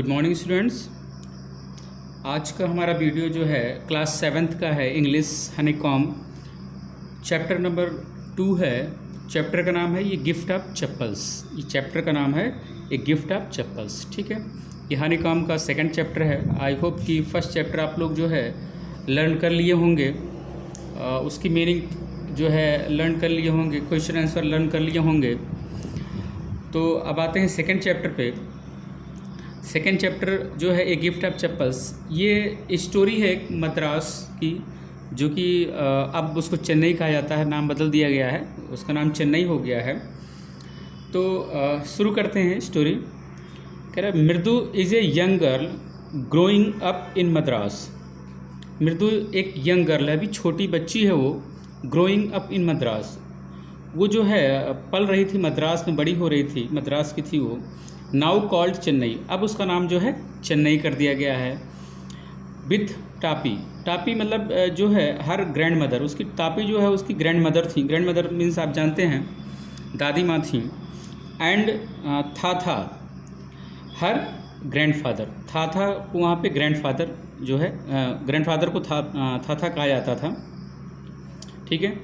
Good morning students. आज का हमारा वीडियो जो है क्लास 7th का है, इंग्लिश हनीकॉम चैप्टर नंबर 2 है। चैप्टर का नाम है ये गिफ्ट ऑफ चप्पल्स। ये चैप्टर का नाम है ये गिफ्ट ऑफ चप्पल्स। ठीक है, ये हनीकॉम का सेकंड चैप्टर है। आई होप कि फर्स्ट चैप्टर आप लोग जो है लर्न कर लिए होंगे, उसकी मीनिंग जो है लर्न कर लिए होंगे, क्वेश्चन आंसर लर्न कर लिए होंगे। तो अब आते हैं सेकंड चैप्टर पे। सेकेंड चैप्टर जो है ए गिफ्ट ऑफ चप्पल्स, ये स्टोरी है एक मद्रास की, जो कि अब उसको चेन्नई कहा जाता है, नाम बदल दिया गया है, उसका नाम चेन्नई हो गया है। तो शुरू करते हैं स्टोरी। कह रहा है मृदु is a young girl growing up in Madras. मृदु एक यंग गर्ल है, अभी छोटी बच्ची है वो, ग्रोइंग अप इन मद्रास। वो जो है पल रही थी मद्रास में, बड़ी हो रही थी, मद्रास की थी वो। नाउ कॉल्ड चेन्नई, अब उसका नाम जो है चेन्नई कर दिया गया है। विथ टापी, टापी मतलब जो है हर ग्रैंड मदर, उसकी टापी जो है उसकी ग्रैंड मदर थी। ग्रैंड मदर मीन्स आप जानते हैं दादी माँ थी। एंड था हर ग्रैंडफादर, था को वहाँ पे ग्रैंडफादर जो है, ग्रैंडफादर को था कहा जाता था। ठीक है,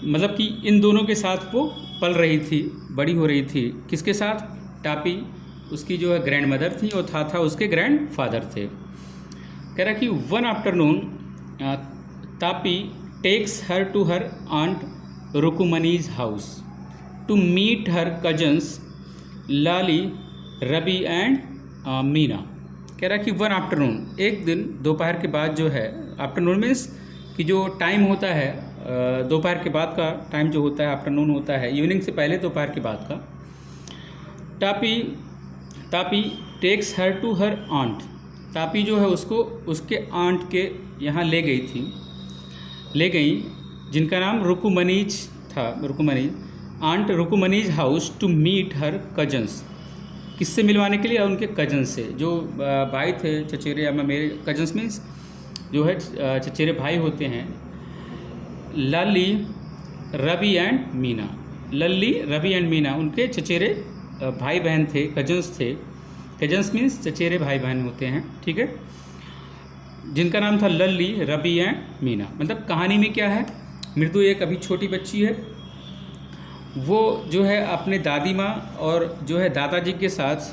मतलब कि इन दोनों के साथ वो पल रही थी, बड़ी हो रही थी। किसके साथ? टापी उसकी जो है ग्रैंड मदर थी और था उसके ग्रैंड फादर थे। कह रहा कि one afternoon Tapi takes her to her aunt Rukmini's house to meet her cousins Lali, Rabi and Meena. कह रहा कि वन आफ्टरनून, एक दिन दोपहर के बाद जो है, आफ्टरनून मीन्स कि जो टाइम होता है दोपहर के बाद का टाइम जो होता है आफ्टरनून होता है, इवनिंग से पहले दोपहर के बाद का। Tapi takes her to her aunt, Tapi जो है उसको उसके आंट के यहाँ ले गई थी, ले गई, जिनका नाम रुकुमनीज था। Rukmini's, aunt Rukmini's house to meet her cousins, किससे मिलवाने के लिए? उनके कजन से, जो भाई थे, चचेरे, या मेरे कजन्स मीन्स जो है चचेरे भाई होते हैं। लल्ली, रवि एंड मीना, लल्ली, रवि एंड मीना उनके चचेरे भाई बहन थे, कजन्स थे। कजन्स मीन्स चचेरे भाई बहन होते हैं। ठीक है, जिनका नाम था लल्ली, रवि एंड मीना। मतलब कहानी में क्या है, मृदु एक अभी छोटी बच्ची है, वो जो है अपने दादी माँ और जो है दादाजी के साथ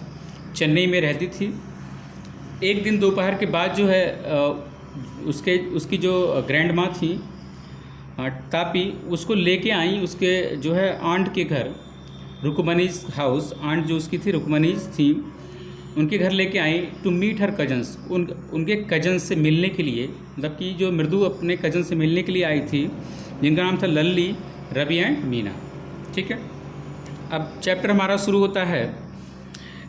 चेन्नई में रहती थी। एक दिन दोपहर के बाद जो है उसकी जो ग्रैंड माँ थी टापी, उसको लेके आई उसके जो है आंट के घर, रुकुमनीज हाउस। आंट जो उसकी थी रुकुमनीज थी, उनके घर लेके आई टू मीट हर कजन्स, उनके कजन से मिलने के लिए। मतलब कि जो मृदु अपने कजन से मिलने के लिए आई थी, जिनका नाम था लल्ली, रवि एंड मीना। ठीक है, अब चैप्टर हमारा शुरू होता है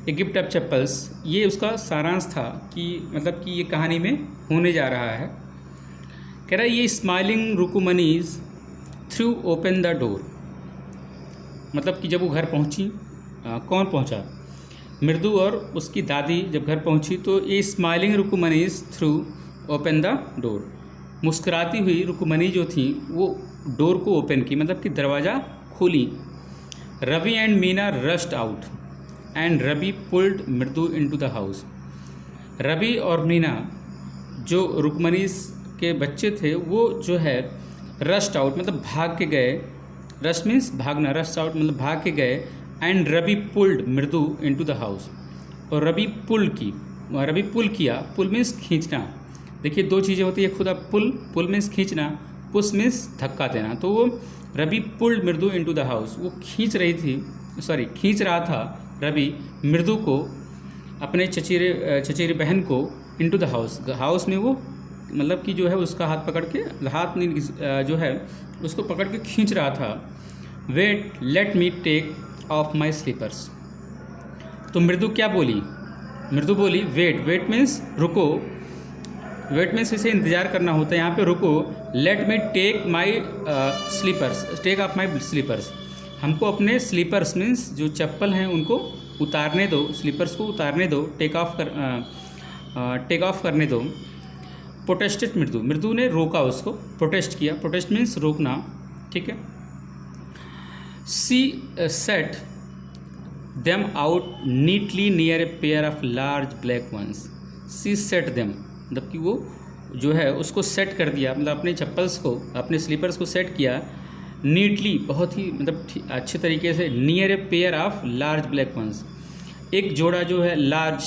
ए गिफ्ट ऑफ चप्पल्स। ये उसका सारांश था कि मतलब कि ये कहानी में होने जा रहा है। कह रहा है ये smiling Rukmini's threw open the door, मतलब कि जब वो घर पहुंची, कौन पहुंचा? मृदु और उसकी दादी जब घर पहुंची तो ये smiling Rukmini's threw open the door, मुस्कुराती हुई रुकुमनी जो थी वो डोर को ओपन की, मतलब कि दरवाज़ा खोली। Ravi and Meena rushed out and Ravi pulled Mridu into the house. Ravi और मीना जो रुकुमनीज के बच्चे थे वो जो है रश्ड आउट मतलब भाग के गए। रश मीन्स भागना, रश आउट मतलब भाग के गए। And Ravi pulled Mridu into the house, और रवि पुल किया। पुल मीन्स खींचना। देखिए दो चीज़ें होती है, खुद आप पुल मीन्स खींचना, पुश मीन्स धक्का देना। तो वो Ravi pulled Mridu into the house, वो खींच रहा था रवि मृदु को, अपने चचेरे बहन को, इनटू द हाउस। हाउस में वो मतलब कि जो है उसका हाथ पकड़ के, हाथ नहीं जो है उसको पकड़ के खींच रहा था। Wait, let me take off my slippers. तो मृदु क्या बोली? मृदु बोली वेट, वेट मीन्स रुको, वेट मीन्स इसे इंतज़ार करना होता है, यहाँ पे रुको। Let me take my slippers, take off my slippers, हमको अपने स्लीपर्स मीन्स जो चप्पल हैं उनको उतारने दो, स्लीपर्स को उतारने दो, टेक ऑफ करने दो। प्रोटेस्टेड मृदु ने रोका उसको, प्रोटेस्ट किया। प्रोटेस्ट मीन्स रोकना। ठीक है। She set them out neatly near a pair of large black ones. She set them, मतलब कि वो जो है उसको सेट कर दिया, मतलब अपने चप्पल्स को, अपने स्लीपर्स को सेट किया नीटली, बहुत ही मतलब अच्छे तरीके से, near a pair of large black ones, एक जोड़ा जो है लार्ज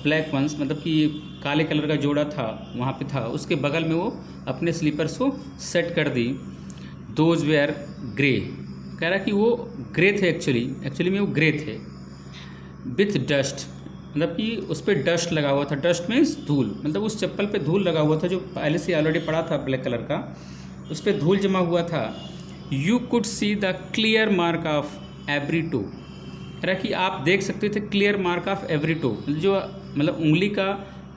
ब्लैक वंस, मतलब कि काले कलर का जोड़ा था वहाँ पे था, उसके बगल में वो अपने स्लीपर्स को सेट कर दी। दोज वेयर ग्रे, कह रहा कि वो ग्रे थे, एक्चुअली में वो ग्रे थे। विथ डस्ट, मतलब कि उस पर डस्ट लगा हुआ था, डस्ट मीन्स धूल, मतलब उस चप्पल पे धूल लगा हुआ था जो पहले से ऑलरेडी पड़ा था ब्लैक कलर का, उस पर धूल जमा हुआ था। You could see the clear mark of every toe, कह रहा कि आप देख सकते थे clear mark of every toe, जो मतलब उंगली का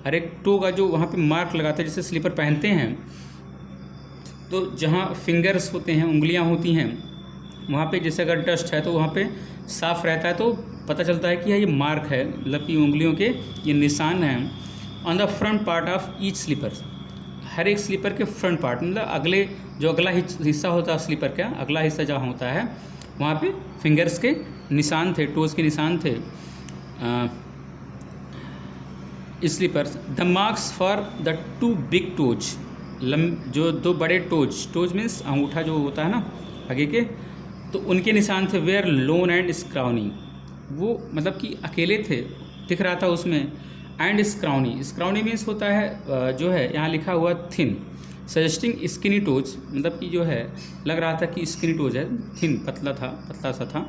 हर एक टो का जो वहाँ पे मार्क लगाता है, जैसे स्लीपर पहनते हैं तो जहाँ फिंगर्स होते हैं, उंगलियाँ होती हैं, वहाँ पे जैसे अगर डस्ट है तो वहाँ पे साफ़ रहता है तो पता चलता है कि ये मार्क है, मतलब कि उंगलियों के ये निशान हैं। On the front part of each slipper, हर एक स्लीपर के फ्रंट पार्ट, मतलब अगला हिस्सा होता है स्लीपर का, अगला हिस्सा जहाँ होता है वहाँ पे फिंगर्स के निशान थे, टोज़ के निशान थे slippers. The marks for the two big toes, जो दो बड़े टोज मीन्स अंगूठा जो होता है ना आगे के, तो उनके निशान थे। वेयर लोन एंड स्क्राउनी, वो मतलब कि अकेले थे, दिख रहा था उसमें। एंड स्क्राउनी मीन्स होता है जो है यहाँ लिखा हुआ थिन, सजेस्टिंग स्किनी टोज, मतलब कि जो है लग रहा था कि स्किनी टोज है, थिन पतला सा था।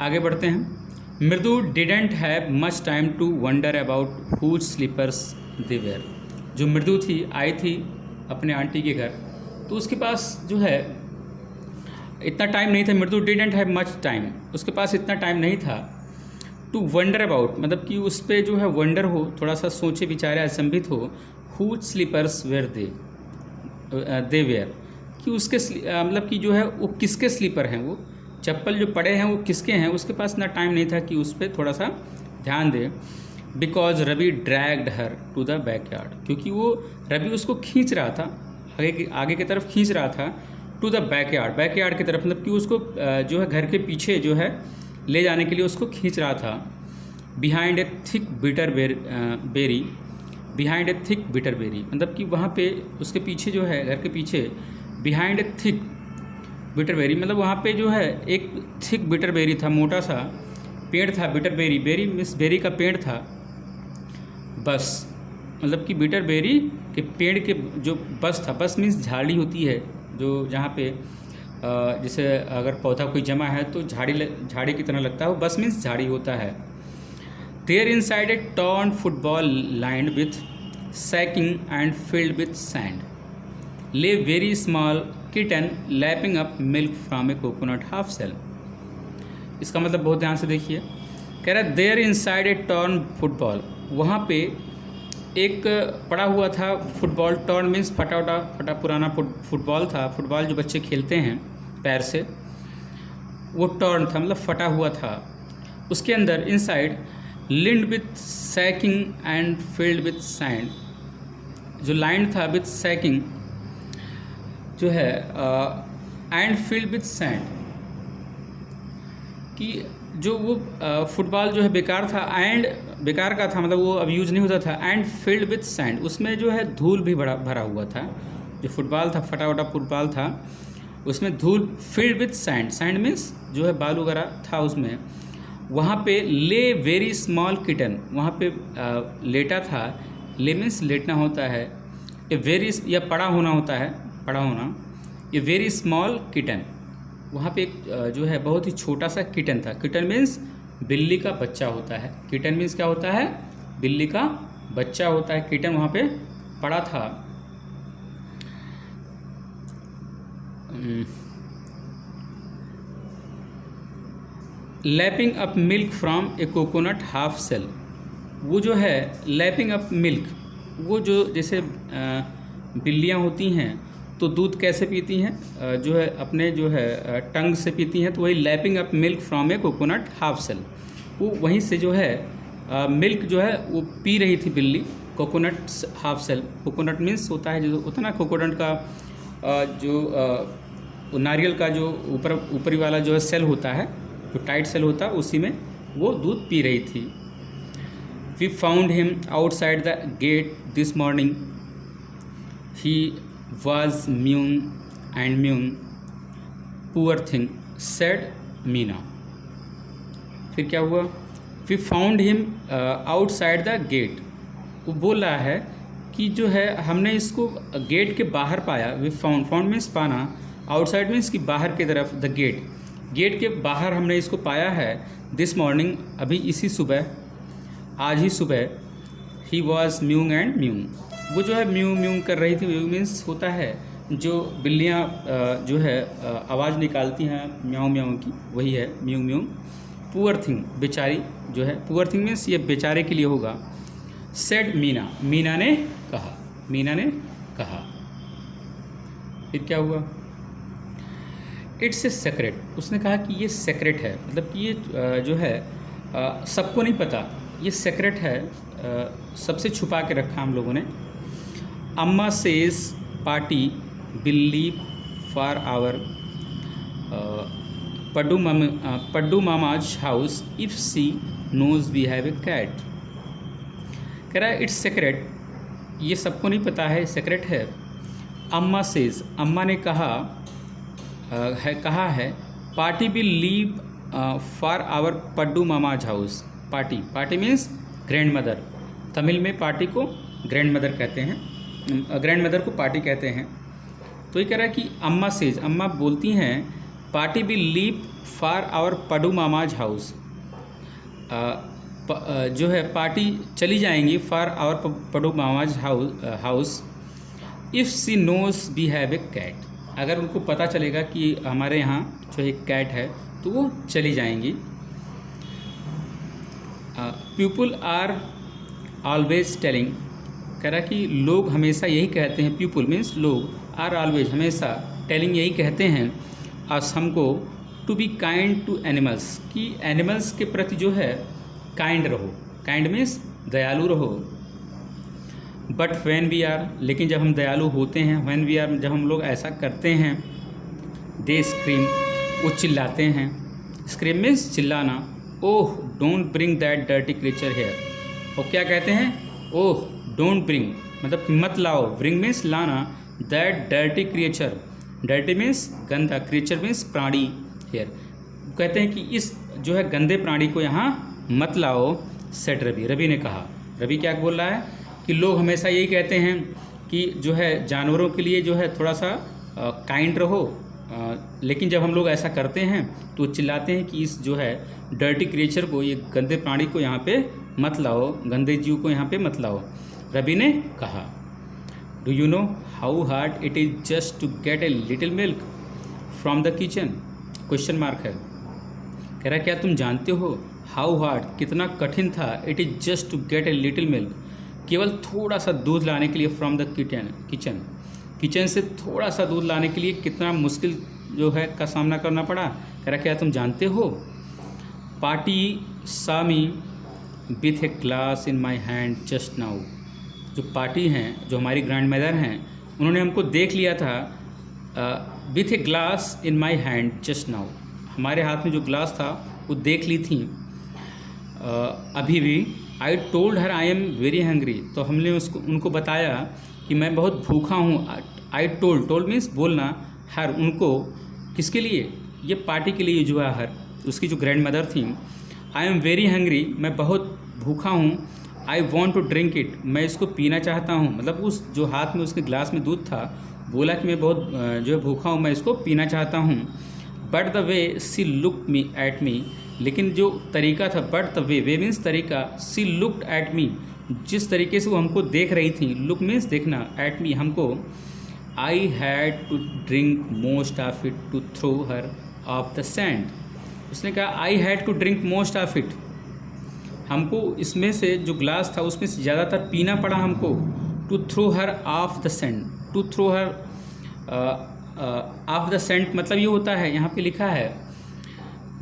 आगे बढ़ते हैं। Mridu didn't have much time to wonder about whose slippers they were, जो मृदु थी आई थी अपने आंटी के घर, तो उसके पास जो है इतना टाइम नहीं था। मृदु डिडेंट हैव मच टाइम, उसके पास इतना टाइम नहीं था टू वंडर अबाउट, मतलब कि उस पर जो है वंडर हो, थोड़ा सा सोचे विचारे असंभित हो। Whose slippers were they were, कि उसके मतलब कि जो है वो किसके स्लीपर हैं, वो चप्पल जो पड़े हैं वो किसके हैं, उसके पास इतना टाइम नहीं था कि उस पर थोड़ा सा ध्यान दे। Because Ravi dragged her to the backyard, क्योंकि वो रवि उसको खींच रहा था, आगे की तरफ खींच रहा था। टू द बैकयार्ड की तरफ, मतलब कि उसको जो है घर के पीछे जो है ले जाने के लिए उसको खींच रहा था। Behind a thick bitter berry, behind a thick bitter berry, मतलब कि वहाँ पे उसके पीछे जो है घर के पीछे, behind a thick bitter berry, मतलब वहाँ पे जो है एक थिक बिटर बेरी था, मोटा सा पेड़ था। बिटर बेरी मीन्स बेरी का पेड़ था। बस, मतलब कि बिटर बेरी के पेड़ के जो बस था, बस मीन्स झाड़ी होती है जो जहाँ पे जैसे अगर पौधा कोई जमा है तो झाड़ी की तरह लगता है, वो बस मीन्स झाड़ी होता है। There inside a torn football lined with sacking and filled with sand, lay very small kitten lapping up milk from a coconut half shell. इसका मतलब बहुत ध्यान से देखिए, कह रहा है there inside a torn football, वहाँ पे एक पड़ा हुआ था फुटबॉल। टॉर्न मीन्स फटा पुराना फुटबॉल था, फुटबॉल जो बच्चे खेलते हैं पैर से, वो टॉर्न था, मतलब फटा हुआ था। उसके अंदर inside lined with sacking and filled with sand, जो लाइंड था विथ सैकिंग जो है एंड फिल्ड विथ सैंड, कि जो वो फुटबॉल जो है बेकार का था, मतलब वो अब यूज़ नहीं होता था। एंड फिल्ड विथ सैंड, उसमें जो है धूल भी भरा हुआ था। जो फुटबॉल था, फटा फुटबॉल था, उसमें धूल। Field with sand, sand means जो है बालू वगैरह था उसमें। वहाँ पे ले वेरी स्मॉल किटन, वहाँ पे लेटा था। ले मीन्स लेटना होता है, ए वेरी या पड़ा होना होता है, पड़ा होना। ए वेरी स्मॉल किटन, वहाँ पे एक जो है बहुत ही छोटा सा किटन था। किटन मीन्स बिल्ली का बच्चा होता है। किटन मीन्स क्या होता है, बिल्ली का बच्चा होता है। किटन वहाँ पे पड़ा था। Lapping up milk from a coconut half shell, वो जो है लैपिंग अप मिल्क, वो जो जैसे बिल्लियाँ होती हैं तो दूध कैसे पीती हैं, जो है अपने जो है टंग से पीती हैं, तो वही lapping up milk from a coconut half shell, वो वहीं से जो है मिल्क जो है वो पी रही थी बिल्ली coconut half shell. Coconut means होता है जो होता है ना कोकोनट का जो नारियल का जो ऊपरी वाला जो है सेल होता है, जो टाइट सेल होता उसी में वो दूध पी रही थी। We found him outside the gate this morning, he was mewing and mewing, poor thing said Meena. फिर क्या हुआ? We found him outside the gate, वो बोल रहा है कि जो है हमने इसको गेट के बाहर पाया। वी फाउंड, फाउंड मीन्स पाना, आउटसाइड मीन्स कि बाहर की तरफ, द गेट, गेट के बाहर हमने इसको पाया है। दिस मॉर्निंग, अभी इसी सुबह, आज ही सुबह। ही वॉज म्यूंग एंड म्यूंग, वो जो है म्यूंग म्यूंग कर रही थी। म्यूंग मीन्स होता है जो बिल्लियाँ जो है आवाज़ निकालती हैं म्याऊं म्याऊं की, वही है म्यूंग म्यूंग। पुअर थिंग, बेचारी जो है, पुअर थिंग मीन्स ये बेचारे के लिए होगा। सेड मीना, मीना ने कहा, मीना ने कहा। फिर क्या हुआ? इट्स ए सेक्रेट, उसने कहा कि ये सेक्रेट है, मतलब कि ये जो है सबको नहीं पता, ये सेक्रेट है, सबसे छुपा के रखा हम लोगों ने। Amma says Paati will leave for our पड्डू Mama's house if she knows we have a cat. कह रहा है इट्स सेक्रेट, ये सबको नहीं पता है, सेक्रेट है। अम्मा सेज, अम्मा ने कहा है Paati will leave for our पड्डू Mama's house. Paati, Paati means grandmother, Tamil में पार्टी को ग्रैंड मदर कहते हैं, ग्रैंड मदर को पार्टी कहते हैं। तो ये कह रहा है कि अम्मा सेज, अम्मा बोलती हैं Paati will leave for our पड्डू Mama's house, जो है पार्टी चली जाएंगी for our पड्डू Mama's house if she knows we have a cat, अगर उनको पता चलेगा कि हमारे यहाँ जो एक कैट है तो वो चली जाएंगी। पीपल आर ऑलवेज टेलिंग, कह रहा कि लोग हमेशा यही कहते हैं, पीपल मीन्स लोग, आर ऑलवेज हमेशा, टेलिंग यही कहते हैं, अस हमको, to be kind to animals, कि एनिमल्स के प्रति जो है काइंड रहो, काइंड मीन्स दयालु रहो। बट व्हेन वी आर, लेकिन जब हम दयालु होते हैं, व्हेन वी आर, जब हम लोग ऐसा करते हैं, दे स्क्रीम, वो चिल्लाते हैं, स्क्रीम मीन्स चिल्लाना, oh don't bring that dirty creature here, और क्या कहते हैं? ओह डोंट ब्रिंग, मतलब मत लाओ, ब्रिंग मीन्स लाना, that dirty creature, dirty means गंदा, क्रिएचर मीन्स प्राणी, हेयर, कहते हैं कि इस जो है गंदे प्राणी को यहाँ मत लाओ। सेट रवि, रवि ने कहा, रवि क्या बोल रहा है कि लोग हमेशा यही कहते हैं कि जो है जानवरों के लिए जो है थोड़ा सा काइंड रहो, लेकिन जब हम लोग ऐसा करते हैं तो चिल्लाते हैं कि इस जो है डर्टी क्रिएचर को, ये गंदे प्राणी को यहाँ पे मत लाओ, गंदे जीव को यहाँ पे मत लाओ। रवि ने कहा, do you know how hard it is just to get a little milk from the kitchen, question mark है। कह रहा क्या तुम जानते हो, हाउ हार्ड, कितना कठिन था, it is just to get a little milk, केवल थोड़ा सा दूध लाने के लिए, फ्रॉम द किचन से थोड़ा सा दूध लाने के लिए कितना मुश्किल जो है का सामना करना पड़ा। कह रहा क्या तुम जानते हो, party Sami with a glass in my hand just now, जो पार्टी हैं, जो हमारी ग्रैंड मदर हैं, उन्होंने हमको देख लिया था with a glass in my hand just now, हमारे हाथ में जो ग्लास था वो देख ली थी अभी भी। I told her I am very hungry, तो हमने उनको बताया कि मैं बहुत भूखा हूँ। आई टोल्ड मीन्स बोलना, हर उनको, किसके लिए? ये पार्टी के लिए जो है हर, उसकी जो ग्रैंड मदर थी। आई एम वेरी हंग्री, मैं बहुत भूखा हूँ। I want to drink it, मैं इसको पीना चाहता हूँ, मतलब उस जो हाथ में उसके ग्लास में दूध था, बोला कि मैं बहुत जो है भूखा हूँ, मैं इसको पीना चाहता हूँ। But the way she looked me at me, लेकिन जो तरीका था, बट द वे मीन्स तरीका, सी लुक्ड एट मी, जिस तरीके से वो हमको देख रही थी, लुक मीन्स देखना, एट मी हमको, I had to drink most of it to throw her off the sand. उसने कहा I had to drink most of it, हमको इसमें से जो ग्लास था उसमें से ज़्यादातर पीना पड़ा हमको, to throw her off the sand, to throw her off the sand, मतलब ये होता है, यहाँ पे लिखा है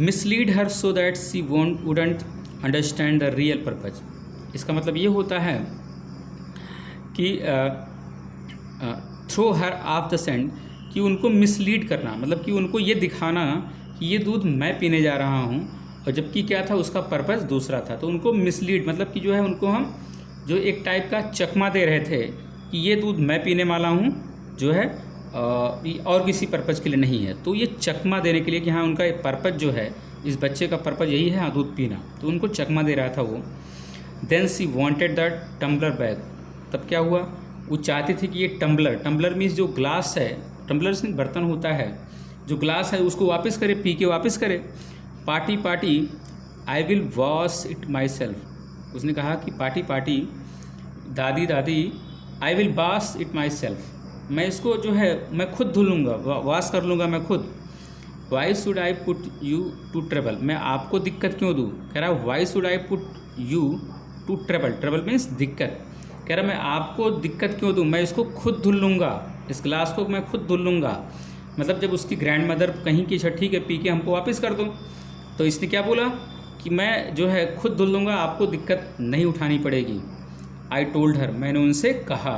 mislead her so that she wouldn't understand the real purpose. इसका मतलब ये होता है कि throw her off the sand, कि उनको मिसलीड करना, मतलब कि उनको ये दिखाना कि ये दूध मैं पीने जा रहा हूँ, और जबकि क्या था, उसका पर्पस दूसरा था। तो उनको मिसलीड, मतलब कि जो है उनको हम जो एक टाइप का चकमा दे रहे थे कि ये दूध मैं पीने वाला हूँ, जो है और किसी पर्पज़ के लिए नहीं है। तो ये चकमा देने के लिए कि हाँ उनका पर्पज़ जो है, इस बच्चे का पर्पज़ यही है हाँ दूध पीना, तो उनको चकमा दे रहा था वो। Then she wanted the tumbler bag. तब क्या हुआ, वो चाहती थी कि ये टम्बलर मीन्स जो ग्लास है, टम्बलर से बर्तन होता है, जो ग्लास है उसको वापस करे, पी के वापस करे। Party I will wash it my self. उसने कहा कि पार्टी दादी I will wash it my self, मैं इसको जो है मैं खुद धुल लूँगा, वॉश कर लूँगा मैं खुद। Why should I put you to trouble, मैं आपको दिक्कत क्यों दूँ। कह रहा why should I put you to trouble means दिक्कत। कह रहा मैं आपको दिक्कत क्यों दूँ, मैं इसको खुद धुल लूँगा, इस ग्लास को मैं खुद धुल लूँगा। मतलब जब उसकी ग्रैंड मदर कहीं की ठीक है पी के हमको वापस कर दो, तो इसने क्या बोला कि मैं जो है खुद धुल लूँगा, आपको दिक्कत नहीं उठानी पड़ेगी। आई टोल्ड हर, मैंने उनसे कहा।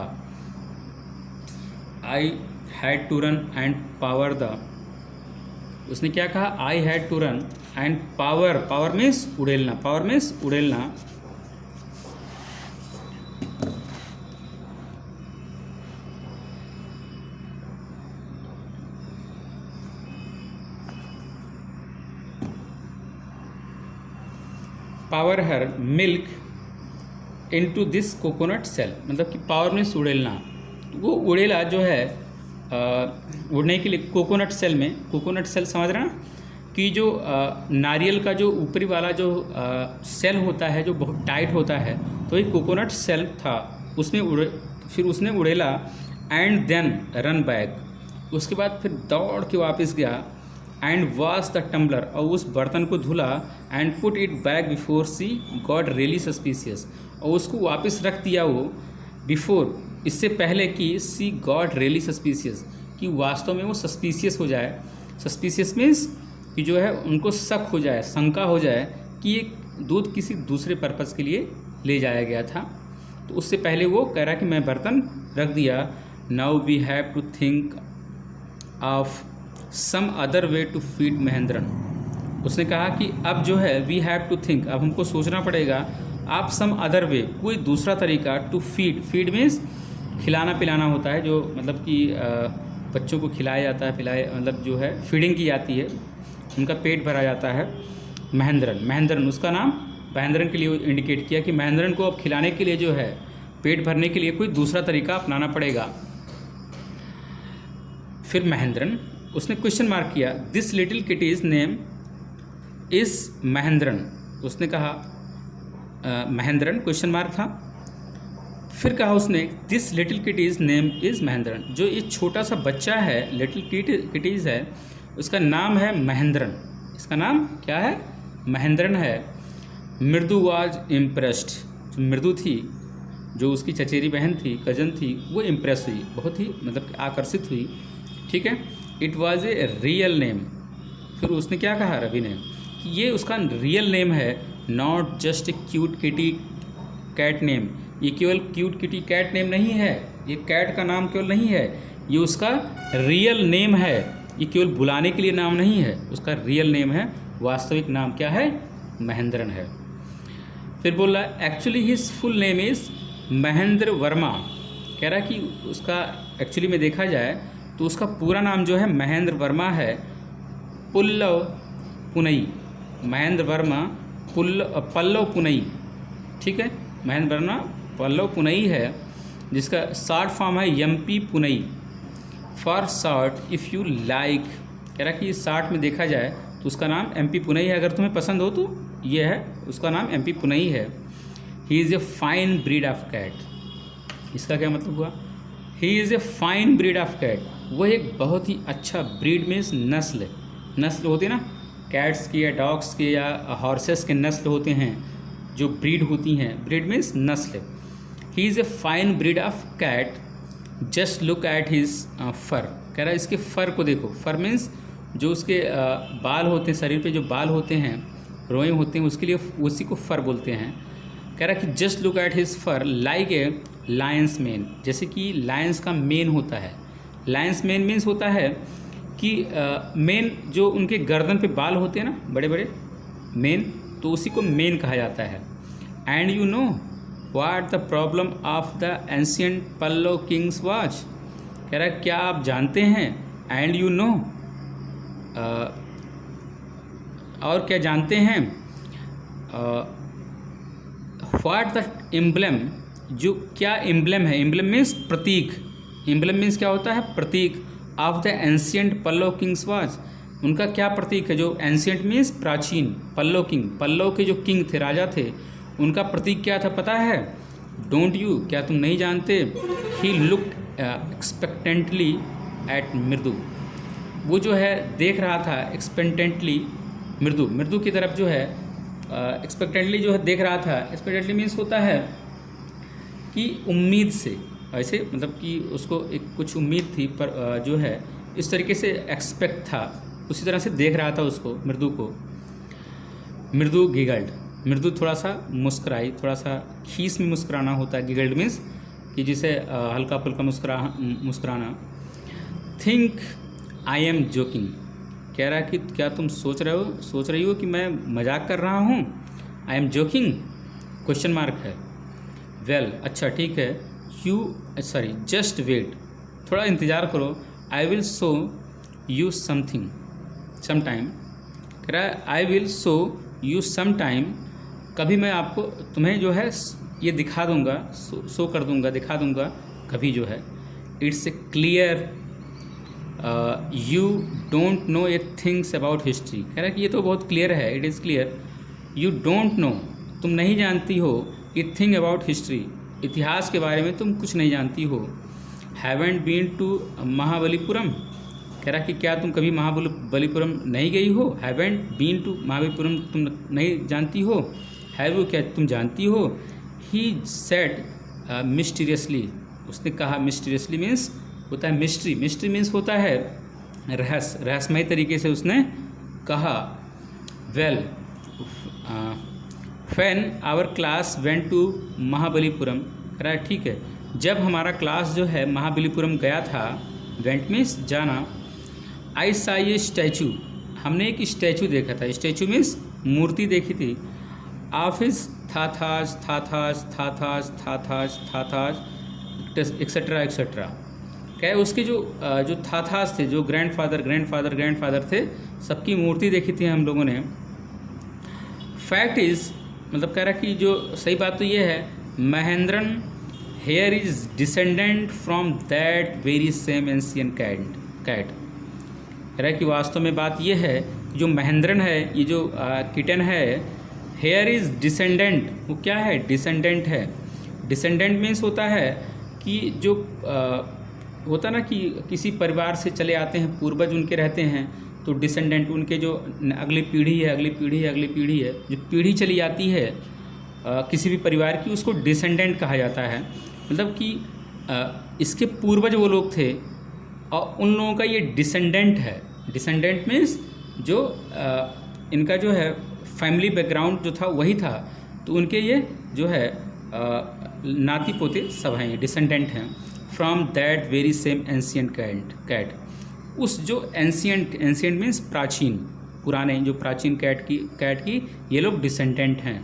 I had to run and pour the, उसने क्या कहा, I had to run and pour means उड़ेलना, पावर मीन्स उड़ेलना। Pour her milk into this coconut shell, मतलब कि पावर मीन्स उड़ेलना। वो उड़ेला जो है उड़ने के लिए कोकोनट सेल में, कोकोनट सेल समझ रहे ना कि जो नारियल का जो ऊपरी वाला जो सेल होता है जो बहुत टाइट होता है, तो ये कोकोनट सेल था, उसमें फिर उसने उड़ेला। एंड देन रन बैक, उसके बाद फिर दौड़ के वापस गया। एंड वॉश द टम्बलर, और उस बर्तन को धुला। And put it back before she got really suspicious, और उसको वापस रख दिया वो बिफोर, इससे पहले कि सी गॉट रियली सस्पिशियस, कि वास्तव में वो सस्पिशियस हो जाए। सस्पिशियस मीन्स कि जो है उनको शक हो जाए, शंका हो जाए कि ये दूध किसी दूसरे पर्पज़ के लिए ले जाया गया था। तो उससे पहले वो कह रहा कि मैं बर्तन रख दिया। Now we have to think of some other way to feed Mahendran. उसने कहा कि अब जो है वी हैव टू थिंक, अब हमको सोचना पड़ेगा, आप सम अदर वे, कोई दूसरा तरीका, टू फीड मीन्स खिलाना पिलाना होता है, जो मतलब कि बच्चों को खिलाया जाता है, मतलब जो है फीडिंग की जाती है, उनका पेट भरा जाता है। महेंद्रन उसका नाम महेंद्रन के लिए इंडिकेट किया कि महेंद्रन को अब खिलाने के लिए जो है पेट भरने के लिए कोई दूसरा तरीका अपनाना पड़ेगा। फिर महेंद्रन, उसने क्वेश्चन मार्क किया, this little kitty's name is Mahendran. उसने कहा महेंद्रन, क्वेश्चन मार्क था। फिर कहा उसने this little kitty's name is Mahendran, जो ये छोटा सा बच्चा है, लिटिल किटीज है, उसका नाम है महेंद्रन। इसका नाम क्या है, महेंद्रन है। मृदु वाज इम्प्रेस्ड, जो मृदु थी, जो उसकी चचेरी बहन थी, कजन थी, वो इम्प्रेस हुई, बहुत ही मतलब आकर्षित हुई। ठीक है, it was a real name. फिर उसने क्या कहा रवि ने कि ये उसका रियल नेम है, not just a cute kitty cat name. ये केवल क्यूट किटी कैट नेम नहीं है, ये कैट का नाम केवल नहीं है, ये उसका रियल नेम है। ये केवल बुलाने के लिए नाम नहीं है, उसका रियल नेम है, वास्तविक नाम क्या है, महेंद्रन है। फिर बोला actually his full name is Mahendra Verma. कह रहा कि उसका एक्चुअली में देखा जाए तो उसका पूरा नाम जो है महेंद्र वर्मा है, पुल्लव पुनई। महेंद्र वर्मा पल्लव पुनई, ठीक है, महेंद्र वर्मा पल्लव पुनई है, जिसका शॉर्ट फॉर्म है MP Punai, for short if you like. कह रहा कि शॉर्ट में देखा जाए तो उसका नाम एमपी पुनई है, अगर तुम्हें पसंद हो तो ये है, उसका नाम एमपी पुनई है। He is a fine breed of cat. इसका क्या मतलब हुआ, he is a fine breed of cat, वह एक बहुत ही अच्छा ब्रीड मीन्स नस्ल होती है ना, कैट्स की या डॉग्स के या हॉर्सेस के नस्ल होते हैं, जो ब्रीड होती हैं, ब्रीड मीन्स नस्ल। He is a fine breed of cat, just look at his fur. कह रहा है इसके फ़र को देखो, फर मीन्स जो उसके बाल होते हैं, शरीर पे जो बाल होते हैं, रोएं होते हैं, उसके लिए उसी को फ़र बोलते हैं। कह रहा है कि just look at his for like a Lions main, जैसे कि लायंस का मेन होता है। लायंस मेन मीन्स होता है कि मेन जो उनके गर्दन पे बाल होते हैं ना बड़े बड़े मेन, तो उसी को मेन कहा जाता है। And you know what the problem of the ancient Pallava kings was, कह रहा है क्या आप जानते हैं, एंड यू नो और क्या जानते हैं, व्हाट द एम्ब्लेम, जो क्या एम्ब्लेम है, एम्ब्लेम मीन्स प्रतीक, एम्ब्लेम मीन्स क्या होता है, प्रतीक, of the ancient Pallava kings was, उनका क्या प्रतीक है, जो एंशियंट मीन्स प्राचीन, पल्लव किंग, पल्लव के जो किंग थे, राजा थे, उनका प्रतीक क्या था पता है, डोंट यू, क्या तुम नहीं जानते, ही लुक्ड एक्सपेक्टेंटली एट मृदु, वो जो है देख रहा था एक्सपेक्टेंटली, मृदु, मृदु की तरफ जो है एक्सपेक्टेंटली जो है देख रहा था, एक्सपेक्टेंटली मीन्स होता है कि उम्मीद से, ऐसे मतलब कि उसको एक कुछ उम्मीद थी, पर जो है इस तरीके से एक्सपेक्ट था, उसी तरह से देख रहा था उसको, मृदु को। मृदु गिगल्ड, मृदु थोड़ा सा मुस्कुराई, थोड़ा सा खीस में मुस्कुराना होता है, गिगल्ड मीन्स कि जिसे हल्का फुल्का मुस्कुराना। थिंक आई एम जोकिंग, कह रहा है कि क्या तुम सोच रही हो कि मैं मजाक कर रहा हूँ, I am joking, question mark है। वेल, अच्छा ठीक है, जस्ट वेट, थोड़ा इंतज़ार करो, I will show you something sometime, कह रहा है I will show you sometime, कभी मैं आपको तुम्हें जो है ये दिखा दूंगा, शो कर दूंगा, दिखा दूंगा कभी जो है। It's a clear you don't know A things about history, कह रहा है कि ये तो बहुत क्लियर है, it is clear, you don't know, तुम नहीं जानती हो, ए थिंग अबाउट हिस्ट्री, इतिहास के बारे में तुम कुछ नहीं जानती हो। हैवेंट बीन टू महाबलीपुरम, कह रहा कि क्या तुम कभी महाबलीपुरम नहीं गई हो, हैवेंट बीन टू महाबलीपुरम, तुम नहीं जानती हो, हैव यू, क्या तुम जानती हो, ही सेड मिस्टीरियसली, उसने कहा, मिस्टीरियसली मीन्स होता है मिस्ट्री, मिस्ट्री मीन्स होता है रहस्य, रहस्यमय तरीके से उसने कहा। Well, when our class went to Mahabalipuram, कह रहा है ठीक है, जब हमारा क्लास जो है महाबलीपुरम गया था, वेंट मीन्स जाना, आई सा ये स्टैचू, हमने एक स्टैचू देखा था, स्टैचू मीन्स मूर्ति देखी थी, ऑफिस थाथास थाथास थाथास थाथास थाथास एक्सेट्रा एक्सेट्रा, क्या उसके जो थाथास थे, जो ग्रैंडफादर थे, सबकी मूर्ति देखी थी हम लोगों ने। फैक्ट इज़, मतलब कह रहा कि जो सही बात तो ये है, Mahendran here is descendant from that very same ancient cat, कह रहा है कि वास्तव में बात ये है, जो महेंद्रन है, ये जो किटन है, हेयर इज डिसेंडेंट, वो क्या है, डिसेंडेंट है। डिसेंडेंट मीन्स होता है कि जो होता ना कि किसी परिवार से चले आते हैं, पूर्वज उनके रहते हैं, तो डिसेंडेंट उनके जो अगली पीढ़ी है, जो पीढ़ी चली आती है किसी भी परिवार की, उसको डिसेंडेंट कहा जाता है। मतलब कि इसके पूर्वज वो लोग थे और उन लोगों का ये डिसेंडेंट है। डिसेंडेंट मीन्स जो इनका जो है फैमिली बैकग्राउंड जो था वही था, तो उनके ये जो है नाती पोते सब हैं, ये डिसेंडेंट हैं from that very same ancient cat, उस जो एंशियंट मीन्स प्राचीन, पुराने जो प्राचीन कैट की ये लोग डिसेंडेंट हैं,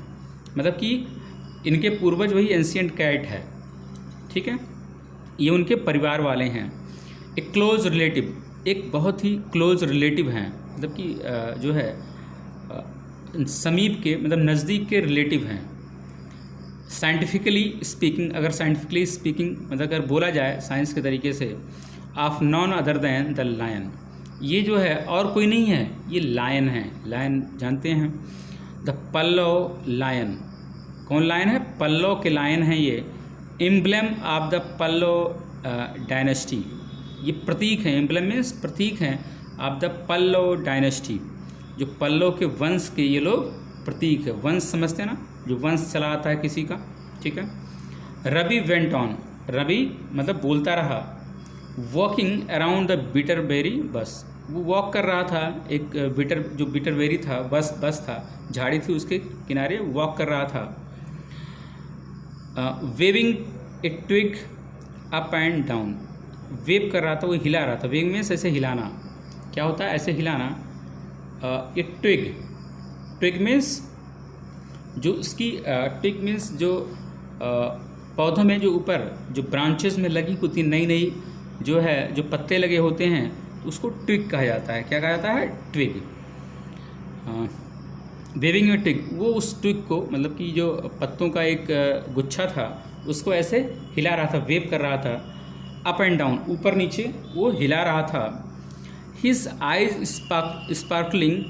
मतलब कि इनके पूर्वज वही एंशियंट कैट है, ठीक है, ये उनके परिवार वाले हैं। एक क्लोज रिलेटिव, एक बहुत ही क्लोज रिलेटिव हैं, मतलब कि जो है समीप के, मतलब नज़दीक के रिलेटिव हैं। साइंटिफिकली स्पीकिंग, अगर साइंटिफिकली स्पीकिंग मतलब अगर बोला जाए साइंस के तरीके से, of none other than the lion, ये जो है और कोई नहीं है, ये लायन है। लायन जानते हैं, द पल्लव लायन, कौन लायन है, पल्लव के लायन हैं ये। Emblem of the Pallava dynasty, ये प्रतीक हैं, एम्ब्लेम मीन्स प्रतीक हैं, ऑफ द पल्लव डायनेस्टी, जो पल्लव के वंश के ये लोग प्रतीक है। वंश समझते हैं ना, जो वंश चला आता है किसी का, ठीक है। रवि वेंट ऑन, रवि मतलब बोलता रहा, वॉकिंग अराउंड द बिटरबेरी बस, वो वॉक कर रहा था, एक जो बिटरबेरी था, बस था, झाड़ी थी उसके किनारे, वॉक कर रहा था। Waving a twig up and down, wave कर रहा था, वो हिला रहा था, वेविंग में ऐसे हिलाना, क्या होता है ऐसे हिलाना। ये ट्विग मीन्स जो उसकी ट्विग मीन्स जो पौधों में जो ऊपर जो ब्रांचेस में लगी होती नई नई जो है जो पत्ते लगे होते हैं तो उसको ट्विग कहा जाता है। क्या कहा जाता है? ट्विग। वेविंग में ट्विग, वो उस ट्विग को मतलब कि जो पत्तों का एक गुच्छा था उसको ऐसे हिला रहा था, वेव कर रहा था, अप एंड डाउन, ऊपर नीचे वो हिला रहा था। हिज आइज स्पार्कलिंग,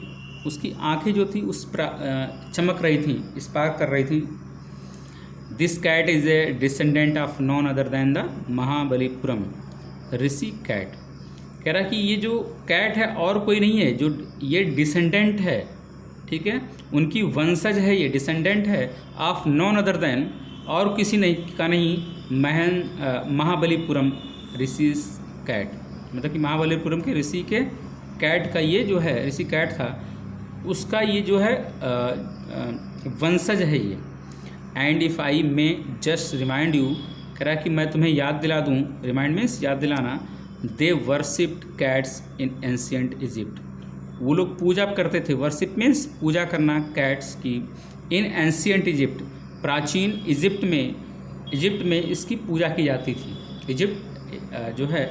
उसकी आंखें जो थी उस चमक रही थी, स्पार्क कर रही थी। This cat is a descendant of none other than the Mahabalipuram rishi cat. कह रहा कि ये जो कैट है और कोई नहीं है, जो ये डिसेंडेंट है, ठीक है, उनकी वंशज है, ये डिसेंडेंट है ऑफ नॉन अदर दैन, और किसी नहीं का नहीं, महाबलीपुरम ऋषि कैट, मतलब कि महाबलीपुरम के ऋषि के कैट का ये जो है ऋषि कैट था उसका ये जो है वंशज है ये। And if I may just remind you, कह रहा कि मैं तुम्हें याद दिला दूँ, रिमाइंड मीन्स याद दिलाना, they worshipped cats in ancient Egypt, वो लोग पूजा करते थे, वर्शिप मीन्स पूजा करना कैट्स की, इन एंशियंट इजिप्ट, प्राचीन इजिप्ट में इसकी पूजा की जाती थी। इजिप्ट जो है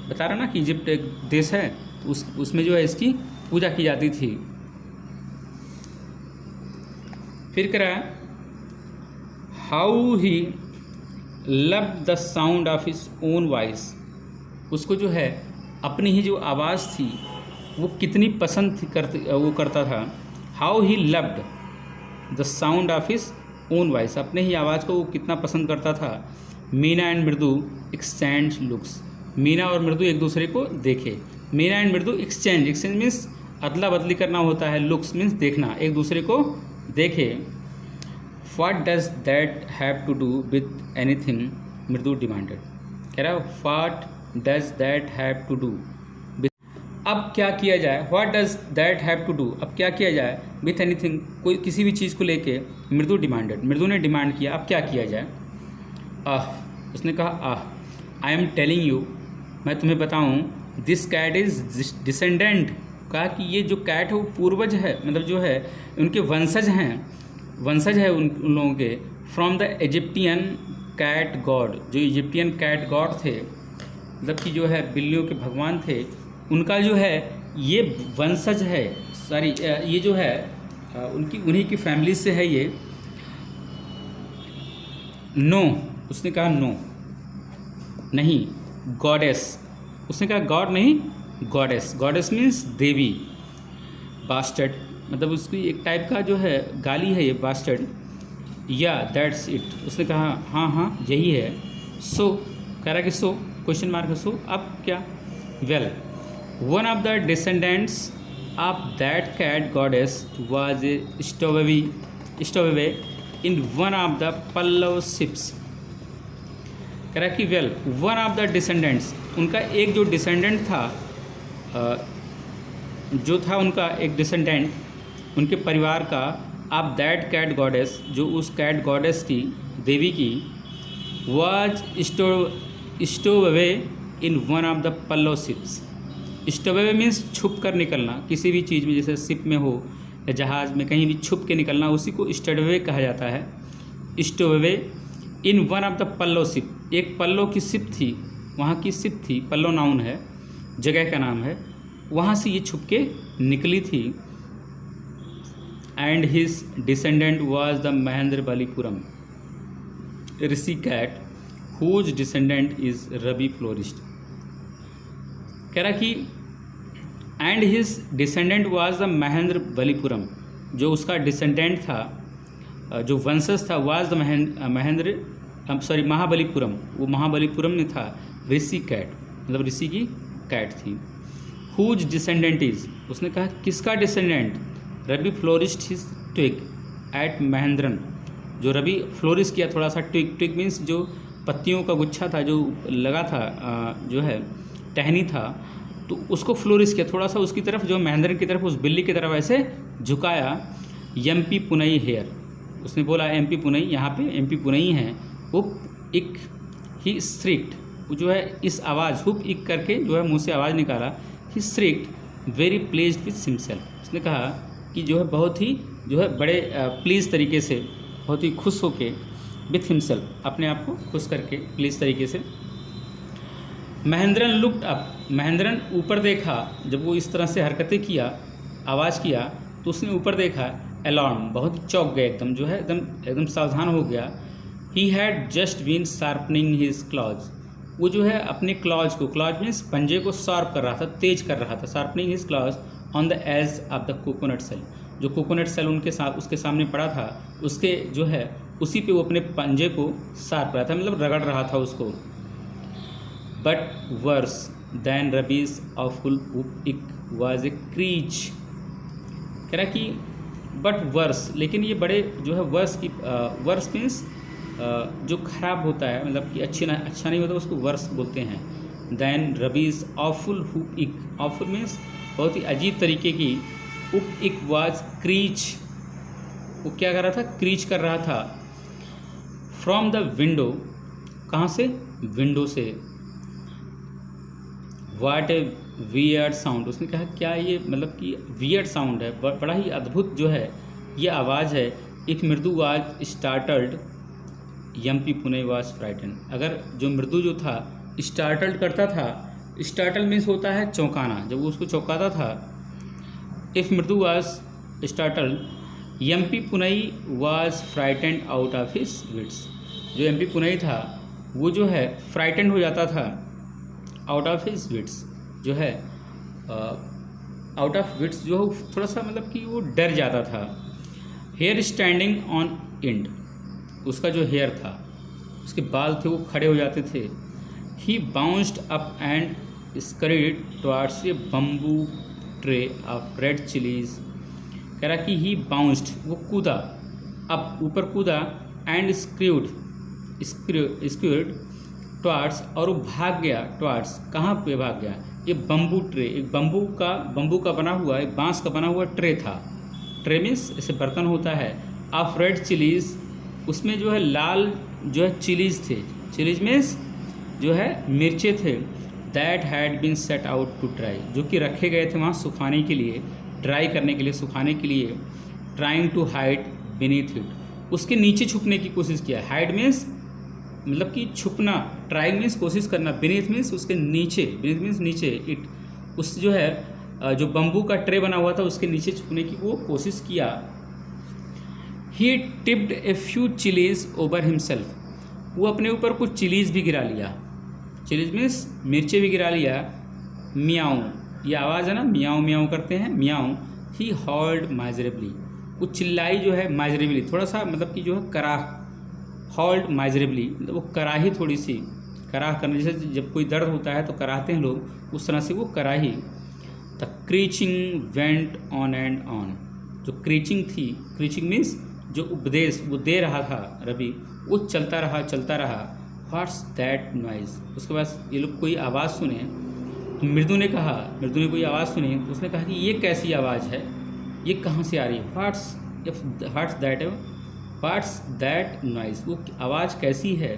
बता रहा ना कि इजिप्ट एक देश है, तो उसमें जो है इसकी पूजा की जाती थी। फिर कह रहा है how he love the sound of his own voice, उसको जो है अपनी ही जो आवाज़ थी वो कितनी पसंद वो करता था। How he loved the sound of his own voice, अपने ही आवाज़ को वो कितना पसंद करता था। मीना एंड मृदु एक्सचेंज लुक्स, मीना और मृदु एक दूसरे को देखे। मीना एंड मृदु एक्सचेंज मीन्स अदला बदली करना होता है, लुक्स मीन्स देखना, एक दूसरे को देखे। What does that have to do with anything, Mridu demanded. कह रहा है what does that have to do, अब क्या किया जाए, what does that have to do, अब क्या किया जाए, विथ एनीथिंग, कोई किसी भी चीज़ को लेके, मृदु डिमांडेड, मृदु ने डिमांड किया, अब क्या किया जाए। उसने कहा आई एम टेलिंग यू, मैं तुम्हें बताऊं, दिस कैट इज़ डिसेंडेंट, कहा कि ये जो कैट है वो पूर्वज है, मतलब जो है उनके वंशज है उन लोगों के, from the Egyptian cat god, जो इजिप्टियन कैट गॉड थे, मतलब कि जो है बिल्लियों के भगवान थे, उनका जो है ये वंशज है, सॉरी ये जो है उन्हीं की फैमिली से है ये। नो, उसने कहा नो, नहीं, गॉडेस, उसने कहा गॉड नहीं, गॉडेस, गॉडेस मीन्स देवी। बास्टर्ड, मतलब उसकी एक टाइप का जो है गाली है ये, बास्टर्ड। या दैट्स इट, उसने कहा हाँ यही है। सो, कह रहा कि सो, क्वेश्चन मार्क है, सो अब क्या। Well, one of the descendants of that cat goddess was a stowaway in one of the Pallava ships. कह रहा कि well, one of the descendants, उनका एक जो डिसेंडेंट था, जो था उनका एक डिसेंडेंट उनके परिवार का, ऑफ दैट कैट गॉडेस, जो उस कैट गॉडेस की, देवी की, was stowaway in one of the Pallava ships. Stowaway means छुप कर निकलना, किसी भी चीज़ में, जैसे शिप में हो या जहाज़ में, कहीं भी छुप के निकलना, उसी को स्टोवेवे कहा जाता है। Stowaway in one of the Pallava ship, एक पल्लव की शिप थी, वहाँ की शिप थी, पल्लव नाउन है, जगह का नाम है, वहाँ से ये छुप के निकली थी। And his descendant was the Mahendrabalipuram Rishi cat whose descendant is Ravi florist. कह रहा कि and his descendant was the Mahendrabalipuram, जो उसका डिसेंडेंट था, जो वंशज था, वाज द महाबलीपुरम, वो महाबलीपुरम में था, ऋषि कैट, मतलब ऋषि की कैट थी। हुज डिसेंडेंट इज, उसने कहा किसका descendant, Ravi flourished his twig at Mahendran, जो रवि फ्लोरिश किया थोड़ा सा, ट्विग मीन्स जो पत्तियों का गुच्छा था जो लगा था, जो है टहनी था, तो उसको फ्लोरिश किया थोड़ा सा उसकी तरफ, जो महेंद्रन की तरफ, उस बिल्ली की तरफ ऐसे झुकाया। एमपी पुनई हेयर, उसने बोला एमपी पुनई, यहाँ पे एमपी पुनई है, वो एक ही स्ट्रिक्ट, जो है इस आवाज़ हुप इक करके जो है मुंह से आवाज़ निकाला, he strict very pleased with himself. उसने कहा कि जो है बहुत ही जो है बड़े प्लीज तरीके से, बहुत ही खुश होके, विथ हिमसेल्फ, अपने आप को खुश करके, प्लीज तरीके से। महेंद्रन लुक्ड अप, महेंद्रन ऊपर देखा। जब वो इस तरह से हरकतें किया, आवाज़ किया, तो उसने ऊपर देखा। अलार्म, बहुत चौंक गया, एकदम जो है एकदम सावधान हो गया। He had just been sharpening his claws, वो जो है अपने क्लॉज को, क्लॉज मीन्स पंजे को शार्प कर रहा था, तेज कर रहा था। Sharpening his claws on the edge of the coconut shell, जो कोकोनट सेल उनके साथ उसके सामने पड़ा था, उसके जो है उसी पे वो अपने पंजे को शार्प रहा था, मतलब रगड़ रहा था उसको। But worse than Rabi's awful whoop was a screech, कह रहा कि बट वर्स, लेकिन ये बड़े जो है वर्स की, वर्स मीन्स जो खराब होता है, मतलब कि अच्छा नहीं होता, उसको वर्स बोलते हैं। Than Rabi's awful whoop, awful means बहुत ही अजीब तरीके की। whoop was क्रीच, वो क्या कर रहा था, क्रीच कर रहा था। फ्रॉम द विंडो, कहाँ से, विंडो से। वाट ए वियर्ड साउंड, उसने कहा क्या ये मतलब कि वियर्ड साउंड है, बड़ा ही अद्भुत जो है ये आवाज़ है। एक मृदु वाज स्टार्टल्ड यम्पी पुणे वाज फ्राइटन, अगर जो मृदु जो था स्टार्टल्ड करता था, स्टार्टल मीन्स होता है चौंकाना, जब वो उसको चौंकाता था। इफ़ मृदु वाज स्टार्टल्ड यम्पी पुनई was frightened out of his wits, जो एमपी पुनई था वो जो है फ्राइटेंड हो जाता था आउट ऑफ हिज विट्स, जो है आउट ऑफ विट्स, जो थोड़ा सा मतलब कि वो डर जाता था। हेयर स्टैंडिंग ऑन एंड, उसका जो हेयर था, उसके बाल थे वो खड़े हो जाते थे। He bounced up and scurried towards a bamboo tray of red chillies, कह रहा कि ही बाउंस्ड, वो कूदा, अप ऊपर कूदा, एंड स्क्यूड टुवर्ड्स, और वो भाग गया टुवर्ड्स, कहाँ पे भाग गया, ये बम्बू ट्रे, एक बम्बू का बना हुआ, एक बांस का बना हुआ ट्रे था। ट्रे मीन्स ऐसे बर्तन होता है। ऑफ रेड चिलीज, उसमें जो है लाल जो है चिलीज थे, चिलीज मीन्स जो है मिर्चे थे। That had been set out to dry, जो कि रखे गए थे वहाँ सुखाने के लिए, ड्राई करने के लिए, सुखाने के लिए। Trying to hide beneath it, उसके नीचे छुपने की कोशिश किया। हाइड मीन्स मतलब कि छुपना, ट्राइंग मीन्स कोशिश करना, बीनीथ मीन्स उसके नीचे, बीनीथ मीन्स नीचे, इट उस जो है जो बम्बू का ट्रे बना हुआ था उसके नीचे छुपने की वो कोशिश किया। He tipped a few chillies over himself, वो अपने ऊपर कुछ चिलीज भी गिरा लिया। चिलीज मीन्स मिर्चे भी गिरा लिया। मियाऊं, ये आवाज़ है ना, मियाऊं मियाऊं करते हैं, मियाऊं। ही हॉल्ड माइजरेबली, वो चिल्लाई जो है माइजरेबली, थोड़ा सा मतलब कि जो है कराह, हॉल्ड माइजरेबली मतलब वो कराही, थोड़ी सी कराह करने, जैसे जब कोई दर्द होता है तो कराहते हैं लोग, उस तरह से वो कराही। The screeching went on and on, जो क्रीचिंग थी, क्रीचिंग मीन्स जो उपदेश वो दे रहा था रवि, वो चलता रहा चलता रहा। व्हाट्स दैट नॉइज, उसके बाद ये लोग कोई आवाज़ सुने तो मृदु ने कहा, मृदु ने कोई आवाज़ सुनी तो उसने कहा कि ये कैसी आवाज़ है, ये कहाँ से आ रही है। व्हाट्स दैट नॉइज, वो आवाज़ कैसी है।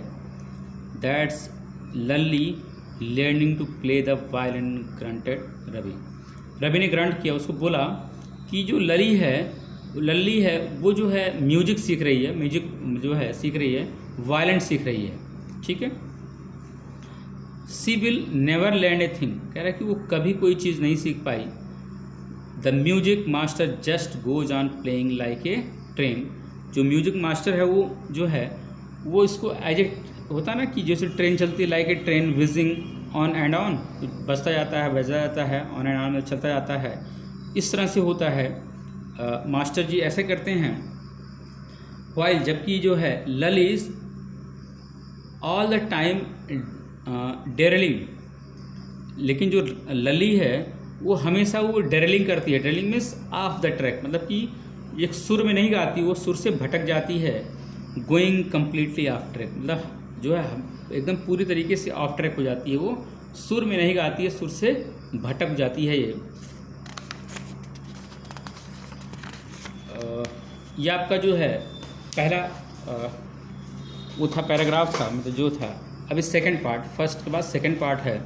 That's Lalli learning to play the violin, grunted Ravi, Ravi ने ग्रंट किया, उसको बोला कि जो लली है वो जो है म्यूजिक सीख रही है, म्यूजिक जो है सीख रही है, वायलिन सीख रही है, ठीक है। She will never learn a thing, कह रहा है कि वो कभी कोई चीज़ नहीं सीख पाई। The music master just goes on playing like a train, जो म्यूजिक मास्टर है वो जो है वो इसको एज ए होता ना कि जैसे ट्रेन चलती है, like a train wheezing on and on, बजता जाता है बजा जाता है, ऑन एंड ऑन चलता जाता है, इस तरह से होता है। मास्टर जी ऐसे करते हैं। वाइल, जबकि जो है ललिस ऑल द टाइम डेरलिंग, लेकिन जो लली है वो हमेशा वो डेरलिंग करती है। डेरलिंग मीन्स ऑफ द ट्रैक, मतलब कि एक सुर में नहीं गाती, वो सुर से भटक जाती है। गोइंग कम्प्लीटली ऑफ ट्रैक, मतलब जो है एकदम पूरी तरीके से ऑफ ट्रैक हो जाती है, वो सुर में नहीं गाती है, सुर से भटक जाती है। ये आपका जो है पहला वो था, पैराग्राफ था, मतलब जो था। अभी सेकंड पार्ट, फर्स्ट के बाद सेकंड पार्ट है।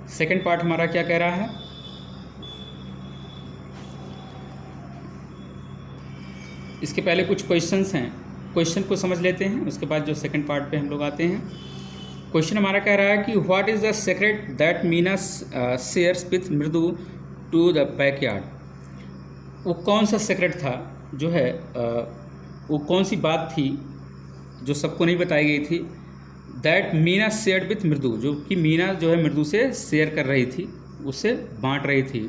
सेकंड पार्ट हमारा क्या कह रहा है, इसके पहले कुछ क्वेश्चंस हैं, क्वेश्चन को समझ लेते हैं, उसके बाद जो सेकंड पार्ट पे हम लोग आते हैं। क्वेश्चन हमारा कह रहा है कि what is the secret that Meena shares with मृदु टू द बैकयार्ड। वो कौन सा सीक्रेट था जो है वो कौन सी बात थी जो सबको नहीं बताई गई थी, दैट मीना शेयर्ड विथ मृदु, जो कि मीना जो है मृदु से शेयर कर रही थी, उससे बांट रही थी।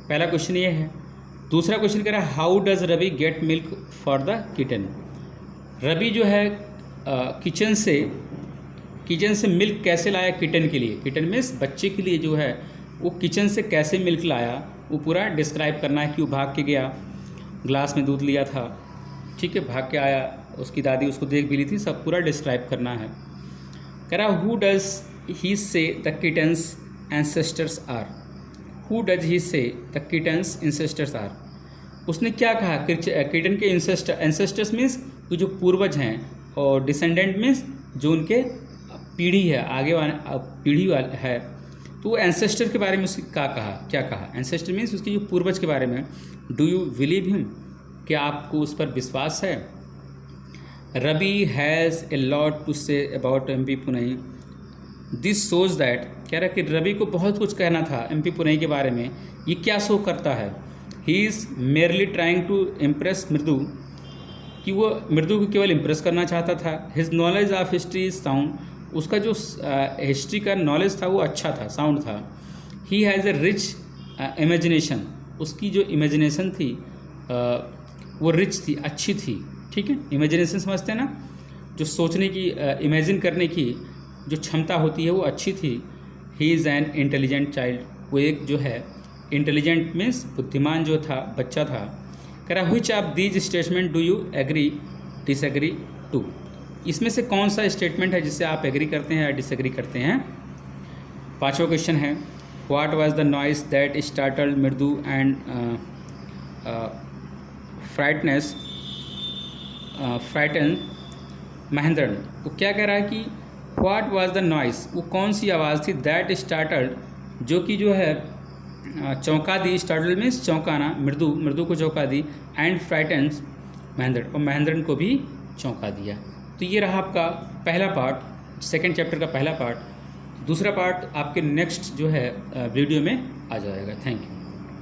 पहला क्वेश्चन ये है। दूसरा क्वेश्चन कह रहा है how does Ravi get milk for the kitten. Ravi जो है किचन से मिल्क कैसे लाया किटन के लिए। किटन मीन्स बच्चे के लिए जो है वो किचन से कैसे मिल्क लाया, वो पूरा डिस्क्राइब करना है। क्यों भाग के गया, ग्लास में दूध लिया था, ठीक है, भाग के आया, उसकी दादी उसको देख भी ली थी, सब पूरा डिस्क्राइब करना है। कह रहा who does he say the kitten's ancestors are. Who does he say the kitten's ancestors are. उसने क्या कहा, किटन के एंसेस्टर्स मीन्स जो पूर्वज हैं, और डिसेंडेंट मीन्स जो उनके पीढ़ी है, आगे वाले पीढ़ी वाला है। तो वो एंसेस्टर के बारे में उसने क्या कहा। एंसेस्टर मीन्स उसके जो पूर्वज के बारे में। डू यू बिलीव हिम, क्या आपको उस पर विश्वास है। Ravi has a lot to say about MP Punai. This shows that, कह रहा है कि रवि को बहुत कुछ कहना था MP पुनई के बारे में। ये क्या शो करता है, he is merely trying to impress Mridu, कि वो मृदु को केवल इम्प्रेस करना चाहता था। His knowledge of history is sound, उसका जो हिस्ट्री का नॉलेज था वो अच्छा था, साउंड था। He has a rich imagination, उसकी जो इमेजिनेशन थी वो रिच थी, अच्छी थी, ठीक है। इमेजिनेशन समझते हैं ना, जो सोचने की, इमेजिन करने की जो क्षमता होती है वो अच्छी थी। He is an intelligent child, वो एक जो है इंटेलिजेंट मीन्स बुद्धिमान जो था, बच्चा था। कह रहा which of these statement do you agree disagree to. इसमें से कौन सा स्टेटमेंट है जिससे आप एग्री करते हैं या डिसएग्री करते हैं। पांचवा क्वेश्चन है what was the noise that startled मृदु एंड फ्राइटन महेंद्रन। वो क्या कह रहा है कि व्हाट वाज द नॉइस, वो कौन सी आवाज़ थी, दैट स्टार्टल्ड, जो कि जो है चौंका दी। स्टार्टल्ड मीन्स चौंकाना, मृदु को चौंका दी, एंड फ्राइटन महेंद्रन, और महेंद्रन को भी चौंका दिया। तो ये रहा आपका पहला पार्ट, सेकंड चैप्टर का पहला पार्ट। दूसरा पार्ट आपके नेक्स्ट जो है वीडियो में आ जाएगा। Thank you.